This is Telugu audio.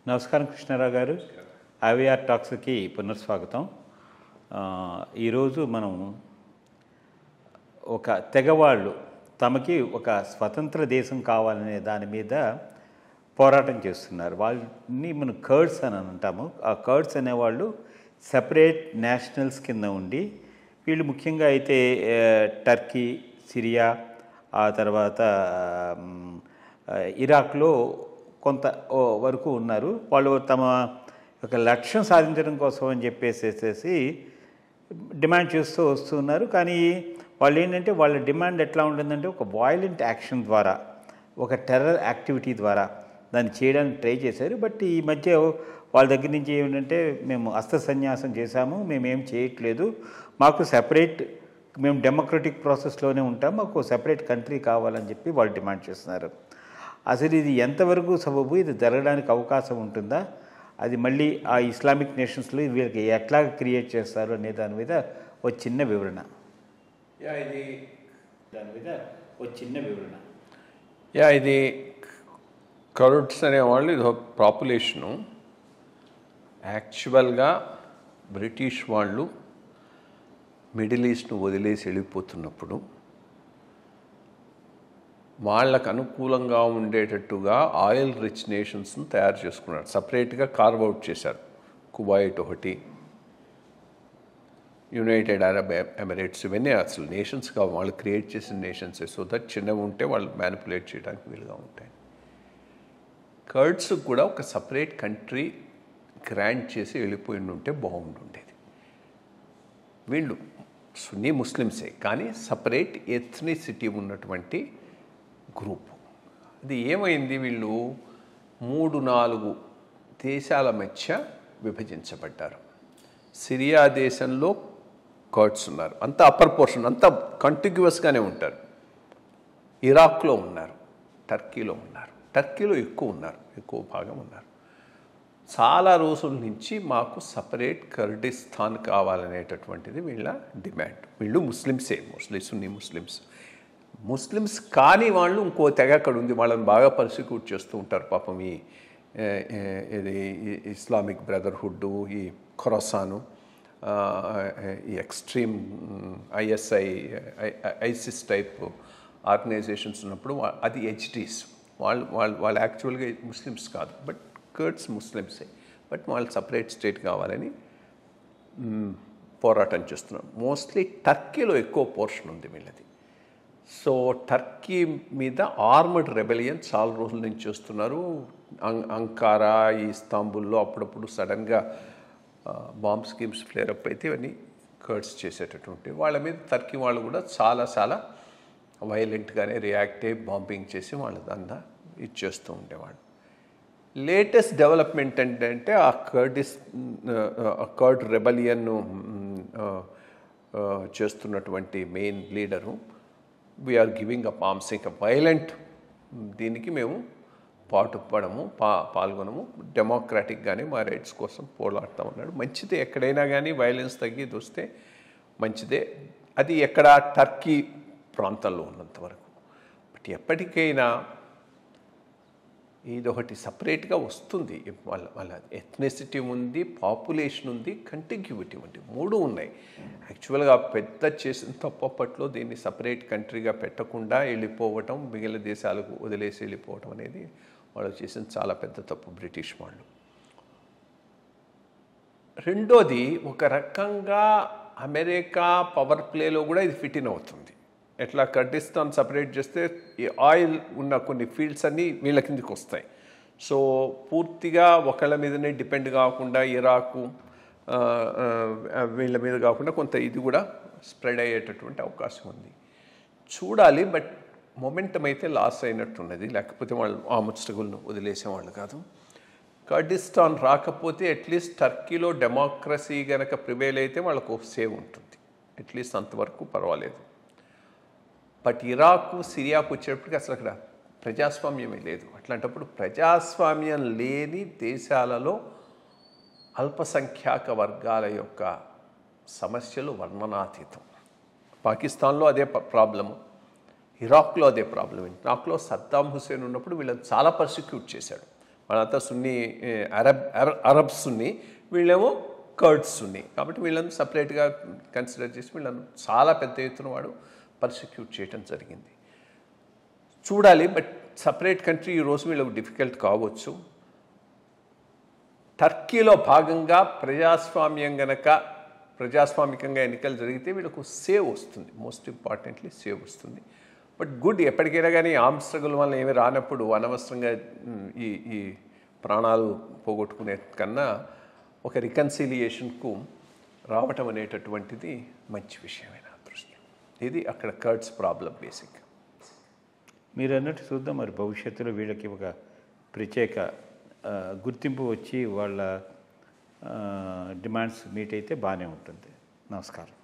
నమస్కారం కృష్ణారావు గారు. ఐవీఆర్ టాక్స్కి పునఃస్వాగతం. ఈరోజు మనం ఒక తెగవాళ్ళు తమకి ఒక స్వతంత్ర దేశం కావాలనే దాని మీద పోరాటం చేస్తున్నారు. వాళ్ళని మనం కర్డ్స్ అని అంటాము. ఆ కర్డ్స్ అనేవాళ్ళు సెపరేట్ నేషనల్స్ కింద ఉండి, వీళ్ళు ముఖ్యంగా అయితే టర్కీ, సిరియా, ఆ తర్వాత ఇరాక్లో కొంత వరకు ఉన్నారు. వాళ్ళు తమ ఒక లక్ష్యం సాధించడం కోసం అని చెప్పేసేసి డిమాండ్ చేస్తూ వస్తున్నారు. కానీ వాళ్ళు ఏంటంటే వాళ్ళ డిమాండ్ ఎట్లా ఉంటుందంటే ఒక వాయిలెంట్ యాక్షన్ ద్వారా, ఒక టెర్రర్ యాక్టివిటీ ద్వారా దాన్ని చేయడానికి ట్రై చేశారు. బట్ ఈ మధ్య వాళ్ళ దగ్గర నుంచి ఏమిటంటే మేము అస్త్ర సన్యాసం చేశాము, మేమేం చేయట్లేదు, మాకు సెపరేట్, మేము డెమోక్రటిక్ ప్రాసెస్లోనే ఉంటాం, మాకు సెపరేట్ కంట్రీ కావాలని చెప్పి వాళ్ళు డిమాండ్ చేస్తున్నారు. అసలు ఇది ఎంతవరకు సబబు, ఇది జరగడానికి అవకాశం ఉంటుందా, అది మళ్ళీ ఆ ఇస్లామిక్ నేషన్స్లో వీళ్ళకి ఎట్లా క్రియేట్ చేస్తారు అనే దాని మీద ఒక చిన్న వివరణ. ఇది కర్డ్స్ అనేవాళ్ళు ఇది ఒక పాపులేషను. యాక్చువల్గా బ్రిటిష్ వాళ్ళు మిడిల్ ఈస్ట్ను వదిలేసి వెళ్ళిపోతున్నప్పుడు వాళ్ళకు అనుకూలంగా ఉండేటట్టుగా ఆయిల్ రిచ్ నేషన్స్ను తయారు చేసుకున్నారు. సపరేట్గా కార్వ్ అవుట్ చేశారు. కువైట్ ఒకటి, యునైటెడ్ అరబ్ ఎమిరేట్స్, ఇవన్నీ అసలు నేషన్స్ కావు, వాళ్ళు క్రియేట్ చేసిన నేషన్సే. సో దట్ చిన్నవి ఉంటే వాళ్ళు మ్యానిపులేట్ చేయడానికి వీలుగా ఉంటాయి. కర్డ్స్ కూడా ఒక సపరేట్ కంట్రీ గ్రాంట్ చేసి వెళ్ళిపోయి ఉంటే బాగుంటుండేది. వీళ్ళు సున్నీ ముస్లిమ్సే, కానీ సపరేట్ ఎథ్నిసిటీ ఉన్నటువంటి గ్రూపు. అది ఏమైంది, వీళ్ళు 3-4 దేశాల మధ్య విభజించబడ్డారు. సిరియా దేశంలో కర్డ్స్ ఉన్నారు, అంతా అప్పర్ పోర్షన్, అంతా కంటిగ్యువస్గానే ఉంటారు. ఇరాక్లో ఉన్నారు, టర్కీలో ఉన్నారు. టర్కీలో ఎక్కువ ఉన్నారు, ఎక్కువ భాగం ఉన్నారు. చాలా రోజుల నుంచి మాకు సపరేట్ కర్డిస్తాన్ కావాలనేటటువంటిది వీళ్ళ డిమాండ్. వీళ్ళు ముస్లిమ్సే, సున్నీ ముస్లిమ్స్ కానీ వాళ్ళు ఇంకో తెగ అక్కడ ఉంది, వాళ్ళని బాగా పర్సిక్యూట్ చేస్తూ ఉంటారు పాపం. ఇది ఇస్లామిక్ బ్రదర్హుడ్, ఈ ఖొరాసాను, ఈ ఎక్స్ట్రీమ్ ఐసిస్ టైప్ ఆర్గనైజేషన్స్ ఉన్నప్పుడు అది హెచ్టీస్. వాళ్ళు యాక్చువల్గా ముస్లిమ్స్ కాదు, బట్ కర్డ్స్ ముస్లిమ్సే. బట్ వాళ్ళు సపరేట్ స్టేట్ కావాలని పోరాటం చేస్తున్నారు. మోస్ట్లీ టర్కీలో ఎక్కువ పోర్షన్ ఉంది వీళ్ళది. సో టర్కీ మీద ఆర్మడ్ రెబెలియన్ చాలా రోజుల నుంచి చేస్తున్నారు. అంకారా, ఈ ఇస్తాంబుల్లో అప్పుడప్పుడు సడన్గా బాంబ్ స్కీమ్స్ ఫ్లేర్ అప్ అయితే ఇవన్నీ కర్డ్స్ చేసేటటువంటి వాళ్ళ మీద టర్కీ వాళ్ళు కూడా చాలా వైలెంట్గానే రియాక్ట్ అయ్యి బాంబింగ్ చేసి వాళ్ళ దందా ఇచ్చేస్తూ ఉండేవాళ్ళు. లేటెస్ట్ డెవలప్మెంట్ ఏంటంటే ఆ కర్డ్ రెబెలియన్ను చేస్తున్నటువంటి main leader we are giving up arms, ఇంకా వైలెంట్ దీనికి మేము పాల్గొనము, డెమోక్రాటిక్గానే మా రైట్స్ కోసం పోరాడతామన్నాడు. మంచిదే, ఎక్కడైనా కానీ వైలెన్స్ తగ్గేది వస్తే మంచిదే. అది ఎక్కడ టర్కీ ప్రాంతంలో ఉన్నంత వరకు. బట్ ఎప్పటికైనా ఇదొకటి సపరేట్గా వస్తుంది. వాళ్ళ ఎథ్నిసిటీ ఉంది, పాపులేషన్ ఉంది, కంటిగ్యూటీ ఉంది, 3 ఉన్నాయి. యాక్చువల్గా పెద్ద చేసిన తప్పప్పట్లో దీన్ని సపరేట్ కంట్రీగా పెట్టకుండా వెళ్ళిపోవటం, మిగిలిన దేశాలకు వదిలేసి వెళ్ళిపోవటం అనేది వాళ్ళు చేసిన చాలా పెద్ద తప్పు బ్రిటిష్ వాళ్ళు. రెండోది, ఒక రకంగా అమెరికా పవర్ ప్లేలో కూడా ఇది ఫిట్ ఇన్ అవుతుంది. ఎట్లా కర్డిస్తాన్ సపరేట్ చేస్తే ఈ ఆయిల్ ఉన్న కొన్ని ఫీల్డ్స్ అన్నీ వీళ్ళ కిందకి వస్తాయి. సో పూర్తిగా ఒకళ్ళ మీదనే డిపెండ్ కాకుండా ఇరాకు వీళ్ళ మీద కాకుండా కొంత ఇది కూడా స్ప్రెడ్ అయ్యేటటువంటి అవకాశం ఉంది. చూడాలి. బట్ మొమెంటం అయితే లాస్ అయినట్టున్నది, లేకపోతే వాళ్ళు ఆ ముచ్చటగులను వదిలేసేవాళ్ళు కాదు. కర్డిస్తాన్ రాకపోతే అట్లీస్ట్ టర్కీలో డెమోక్రసీ కనుక ప్రివేల్ అయితే వాళ్ళకు సేవ్ ఉంటుంది, అట్లీస్ట్ అంతవరకు పర్వాలేదు. బట్ ఇరాకు, సిరియాకు వచ్చేటప్పటికి అసలు అక్కడ ప్రజాస్వామ్యమే లేదు. అట్లాంటప్పుడు ప్రజాస్వామ్యం లేని దేశాలలో అల్పసంఖ్యాక వర్గాల యొక్క సమస్యలు వర్ణనాతీతం. పాకిస్తాన్లో అదే ప్రాబ్లము, ఇరాక్లో అదే ప్రాబ్లం. ఇరాక్లో సద్దాం హుసేన్ ఉన్నప్పుడు వీళ్ళని చాలా పర్సిక్యూట్ చేశాడు. వాళ్ళంతా సున్నీ అరబ్ సున్నీ, వీళ్ళేమో కర్డ్స్ సున్నీ. కాబట్టి వీళ్ళని సపరేట్గా కన్సిడర్ చేసి వీళ్ళని చాలా పెద్ద ఎత్తున వాడు పర్సిక్యూట్ చేయడం జరిగింది. చూడాలి. బట్ సపరేట్ కంట్రీ ఈరోజు వీళ్ళకు డిఫికల్ట్ కావచ్చు. టర్కీలో భాగంగా ప్రజాస్వామికంగా ఎన్నికలు జరిగితే వీళ్ళకు సేవ్ వస్తుంది. మోస్ట్ ఇంపార్టెంట్లీ సేవ్ వస్తుంది. బట్ గుడ్, ఎప్పటికైనా కానీ ఆర్మ్ స్ట్రగుల్ వల్ల ఏమీ రానప్పుడు అనవసరంగా ఈ ప్రాణాలు పోగొట్టుకునే కన్నా ఒక రికన్సిలియేషన్కు రావటం అనేటటువంటిది మంచి విషయమైన దృష్టిలో. ఇది అక్కడ కర్డ్స్ ప్రాబ్లం బేసిక్. మీరు అన్నట్టు చూద్దాం మరి భవిష్యత్తులో వీళ్ళకి ఒక ప్రత్యేక గుర్తింపు వచ్చి వాళ్ళ డిమాండ్స్ మీట్ అయితే బాగానే ఉంటుంది. నమస్కారం.